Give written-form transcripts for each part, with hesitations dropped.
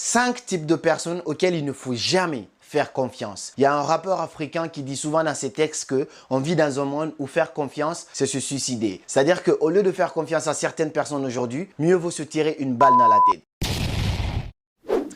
5 types de personnes auxquelles il ne faut jamais faire confiance. Il y a un rappeur africain qui dit souvent dans ses textes que on vit dans un monde où faire confiance, c'est se suicider. C'est-à-dire qu'au lieu de faire confiance à certaines personnes aujourd'hui, mieux vaut se tirer une balle dans la tête.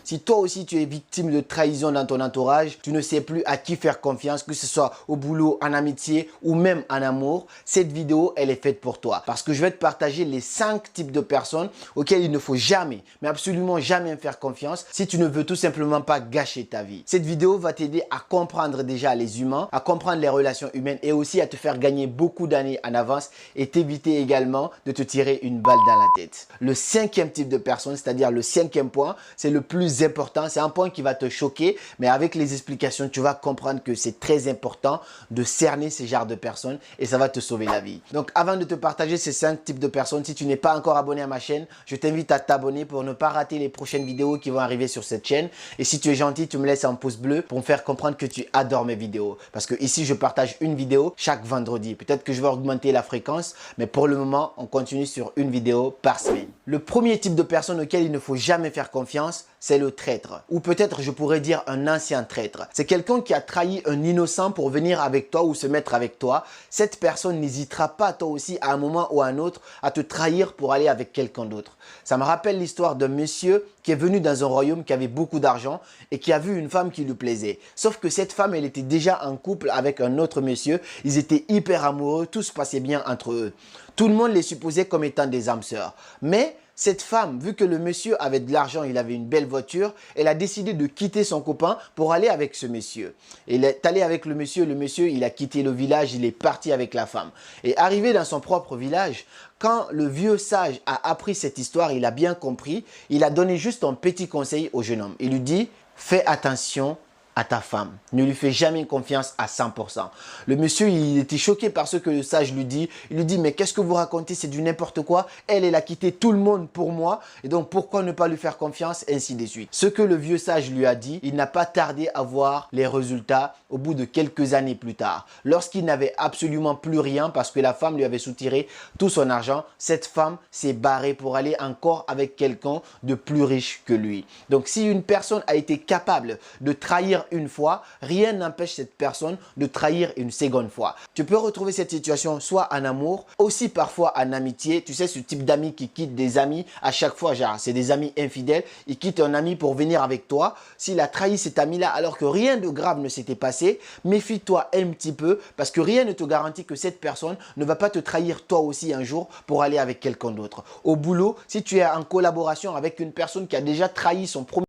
Si toi aussi tu es victime de trahison dans ton entourage, tu ne sais plus à qui faire confiance, que ce soit au boulot, en amitié ou même en amour, cette vidéo, elle est faite pour toi. Parce que je vais te partager les 5 types de personnes auxquelles il ne faut jamais, mais absolument jamais faire confiance si tu ne veux tout simplement pas gâcher ta vie. Cette vidéo va t'aider à comprendre déjà les humains, à comprendre les relations humaines et aussi à te faire gagner beaucoup d'années en avance et t'éviter également de te tirer une balle dans la tête. Le 5e type de personne, c'est-à-dire le 5e point, c'est le plus important, c'est un point qui va te choquer, mais avec les explications, tu vas comprendre que c'est très important de cerner ces genres de personnes et ça va te sauver la vie. Donc avant de te partager ces 5 types de personnes, si tu n'es pas encore abonné à ma chaîne, je t'invite à t'abonner pour ne pas rater les prochaines vidéos qui vont arriver sur cette chaîne. Et si tu es gentil, tu me laisses un pouce bleu pour me faire comprendre que tu adores mes vidéos. Parce que ici, je partage une vidéo chaque vendredi. Peut-être que je vais augmenter la fréquence, mais pour le moment, on continue sur une vidéo par semaine. Le premier type de personne auquel il ne faut jamais faire confiance, c'est le traître. Ou peut-être je pourrais dire un ancien traître. C'est quelqu'un qui a trahi un innocent pour venir avec toi ou se mettre avec toi. Cette personne n'hésitera pas toi aussi à un moment ou à un autre à te trahir pour aller avec quelqu'un d'autre. Ça me rappelle l'histoire d'un monsieur qui est venu dans un royaume qui avait beaucoup d'argent et qui a vu une femme qui lui plaisait. Sauf que cette femme, elle était déjà en couple avec un autre monsieur. Ils étaient hyper amoureux, tout se passait bien entre eux. Tout le monde les supposait comme étant des âmes sœurs. Mais cette femme, vu que le monsieur avait de l'argent, il avait une belle voiture, elle a décidé de quitter son copain pour aller avec ce monsieur. Elle est allée avec le monsieur, il a quitté le village, il est parti avec la femme. Et arrivé dans son propre village, quand le vieux sage a appris cette histoire, il a bien compris, il a donné juste un petit conseil au jeune homme. Il lui dit, fais attention à ta femme. Ne lui fais jamais confiance à 100%. Le monsieur, il était choqué par ce que le sage lui dit. Il lui dit, mais qu'est-ce que vous racontez? C'est du n'importe quoi. Elle a quitté tout le monde pour moi. Et donc, pourquoi ne pas lui faire confiance? Ainsi de suite. Ce que le vieux sage lui a dit, il n'a pas tardé à voir les résultats au bout de quelques années plus tard. Lorsqu'il n'avait absolument plus rien parce que la femme lui avait soutiré tout son argent, cette femme s'est barrée pour aller encore avec quelqu'un de plus riche que lui. Donc, si une personne a été capable de trahir une fois, rien n'empêche cette personne de trahir une seconde fois. Tu peux retrouver cette situation soit en amour, aussi parfois en amitié. Tu sais, ce type d'amis qui quittent des amis à chaque fois, genre c'est des amis infidèles, ils quittent un ami pour venir avec toi. S'il a trahi cet ami-là alors que rien de grave ne s'était passé, méfie-toi un petit peu parce que rien ne te garantit que cette personne ne va pas te trahir toi aussi un jour pour aller avec quelqu'un d'autre. Au boulot, si tu es en collaboration avec une personne qui a déjà trahi son premier